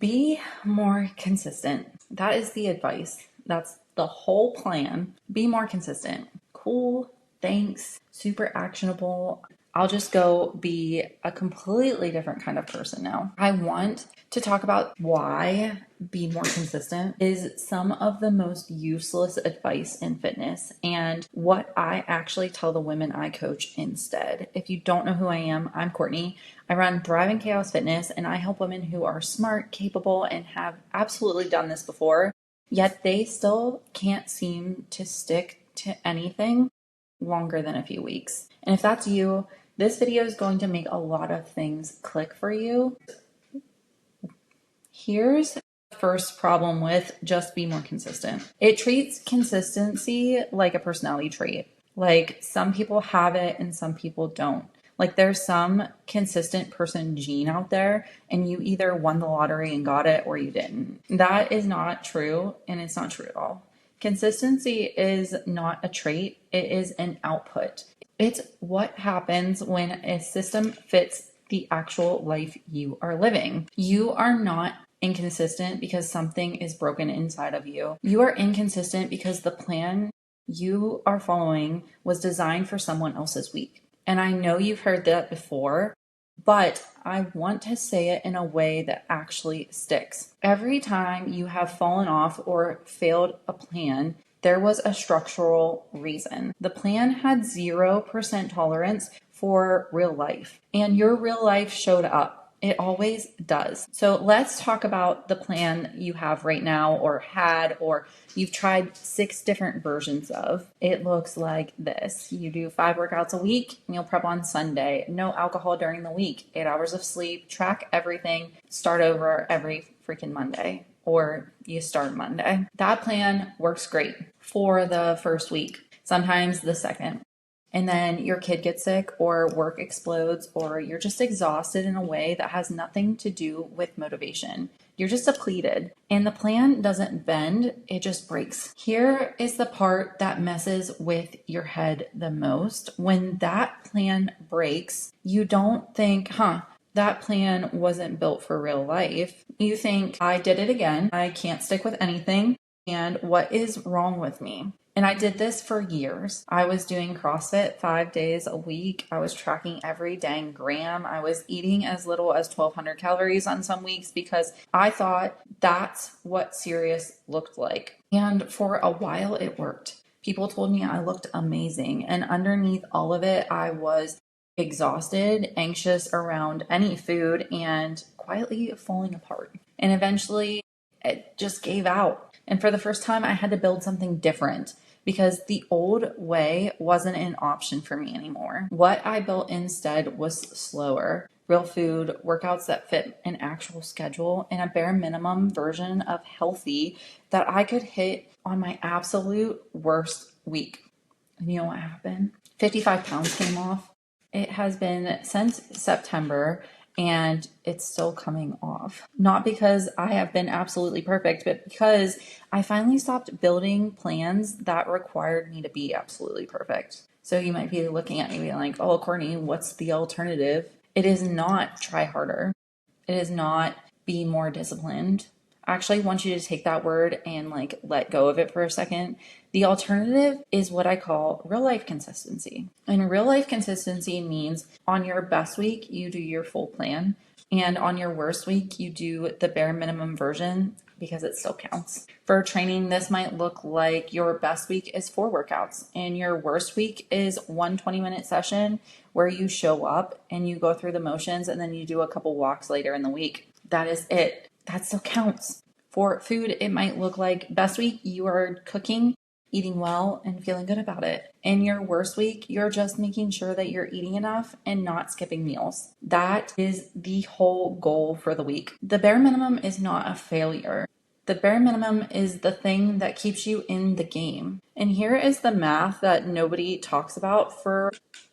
Be more consistent. That is the advice. That's the whole plan. Be more consistent. Cool. Thanks. Super actionable. I'll just go be a completely different kind of person now. I want to talk about why be more consistent is some of the most useless advice in fitness and what I actually tell the women I coach instead. If you don't know who I am, I'm Courtney. I run Thrive in Chaos Fitness and I help women who are smart, capable, and have absolutely done this before, yet they still can't seem to stick to anything longer than a few weeks. And if that's you, this video is going to make a lot of things click for you. Here's the first problem with just be more consistent. It treats consistency like a personality trait. Like some people have it and some people don't. Like there's some consistent person gene out there and you either won the lottery and got it or you didn't. That is not true, and it's not true at all. Consistency is not a trait, it is an output. It's what happens when a system fits the actual life you are living. You are not inconsistent because something is broken inside of you. You are inconsistent because the plan you are following was designed for someone else's week. And I know you've heard that before, but I want to say it in a way that actually sticks. Every time you have fallen off or failed a plan, there was a structural reason. The plan had 0% tolerance for real life, and your real life showed up. It always does. So let's talk about the plan you have right now or had, or you've tried 6 different versions of. It looks like this. You do 5 workouts a week, meal prep on Sunday, no alcohol during the week, 8 hours of sleep, track everything, start over every freaking Monday, or you start Monday. That plan works great for the first week, sometimes the second. And then your kid gets sick or work explodes or you're just exhausted in a way that has nothing to do with motivation. You're just depleted and the plan doesn't bend, it just breaks. Here is the part that messes with your head the most. When that plan breaks, you don't think, that plan wasn't built for real life. You think, I did it again. I can't stick with anything. And what is wrong with me? And I did this for years. I was doing CrossFit 5 days a week. I was tracking every dang gram. I was eating as little as 1,200 calories on some weeks because I thought that's what serious looked like. And for a while it worked. People told me I looked amazing. And underneath all of it, I was exhausted, anxious around any food, and quietly falling apart. And eventually it just gave out. And for the first time, I had to build something different because the old way wasn't an option for me anymore. What I built instead was slower, real food, workouts that fit an actual schedule, and a bare minimum version of healthy that I could hit on my absolute worst week. And you know what happened? 55 pounds came off. It has been since September and it's still coming off. Not because I have been absolutely perfect, but because I finally stopped building plans that required me to be absolutely perfect. So you might be looking at me being like, oh, Courtney, what's the alternative? It is not try harder. It is not be more disciplined. I actually want you to take that word and let go of it for a second. The alternative is what I call real life consistency. And real life consistency means on your best week, you do your full plan. And on your worst week, you do the bare minimum version because it still counts. For training, this might look like your best week is 4 workouts and your worst week is 1 20-minute session where you show up and you go through the motions and then you do a couple walks later in the week. That is it. That still counts. For food, it might look like best week, you are cooking, eating well, and feeling good about it. In your worst week, you're just making sure that you're eating enough and not skipping meals. That is the whole goal for the week. The bare minimum is not a failure. The bare minimum is the thing that keeps you in the game. And here is the math that nobody talks about. For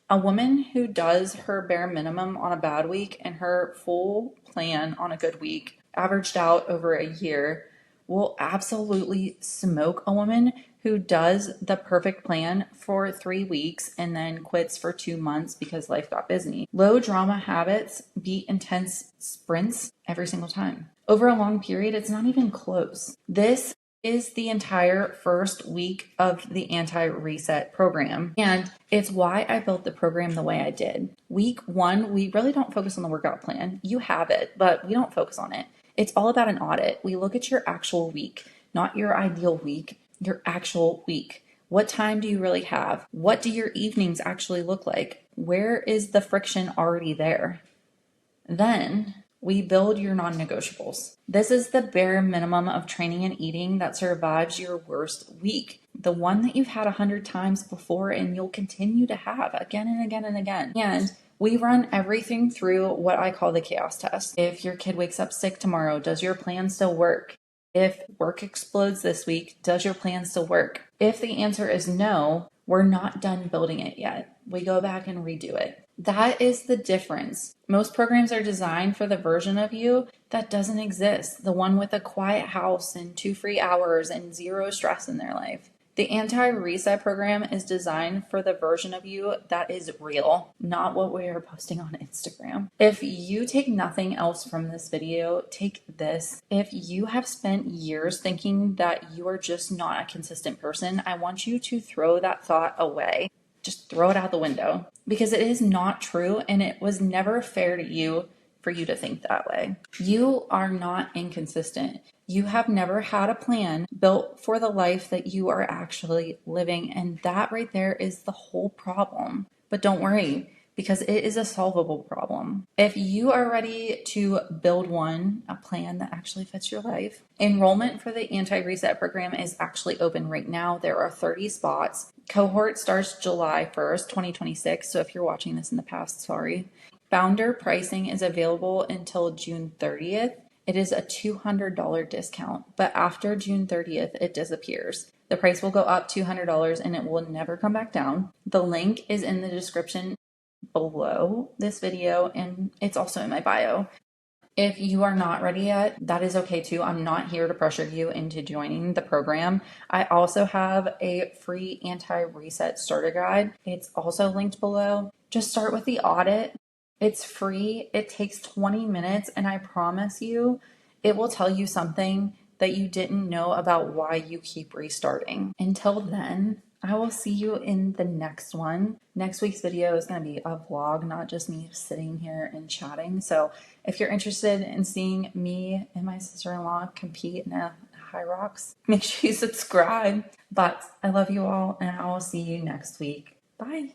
a woman who does her bare minimum on a bad week and her full plan on a good week, averaged out over a year, will absolutely smoke a woman who does the perfect plan for 3 weeks and then quits for 2 months because life got busy. Low drama habits beat intense sprints every single time. Over a long period, it's not even close. This is the entire first week of the anti-reset program. And it's why I built the program the way I did. Week 1, we really don't focus on the workout plan. You have it, but we don't focus on it. It's all about an audit. We look at your actual week, not your ideal week, your actual week. What time do you really have? What do your evenings actually look like? Where is the friction already there? Then we build your non-negotiables. This is the bare minimum of training and eating that survives your worst week. The one that you've had 100 times before and you'll continue to have again and again and again. And we run everything through what I call the chaos test. If your kid wakes up sick tomorrow, does your plan still work? If work explodes this week, does your plan still work? If the answer is no, we're not done building it yet. We go back and redo it. That is the difference. Most programs are designed for the version of you that doesn't exist, the one with a quiet house and 2 free hours and 0 stress in their life. The anti-reset program is designed for the version of you that is real, not what we are posting on Instagram. If you take nothing else from this video, take this. If you have spent years thinking that you are just not a consistent person, I want you to throw that thought away. Just throw it out the window because it is not true and it was never fair to you for you to think that way. You are not inconsistent. You have never had a plan built for the life that you are actually living, and that right there is the whole problem. But don't worry, because it is a solvable problem. If you are ready to build a plan that actually fits your life, enrollment for the anti-reset program is actually open right now. There are 30 spots. Cohort starts July 1st, 2026. So if you're watching this in the past, sorry. Founder pricing is available until June 30th. It is a $200 discount, but after June 30th, it disappears. The price will go up $200 and it will never come back down. The link is in the description below this video and it's also in my bio. If you are not ready yet, that is okay too. I'm not here to pressure you into joining the program. I also have a free anti-reset starter guide. It's also linked below. Just start with the audit. It's free. It takes 20 minutes and I promise you, it will tell you something that you didn't know about why you keep restarting. Until then, I will see you in the next one. Next week's video is going to be a vlog, not just me sitting here and chatting. So if you're interested in seeing me and my sister-in-law compete in a High Rocks, make sure you subscribe. But I love you all and I will see you next week. Bye.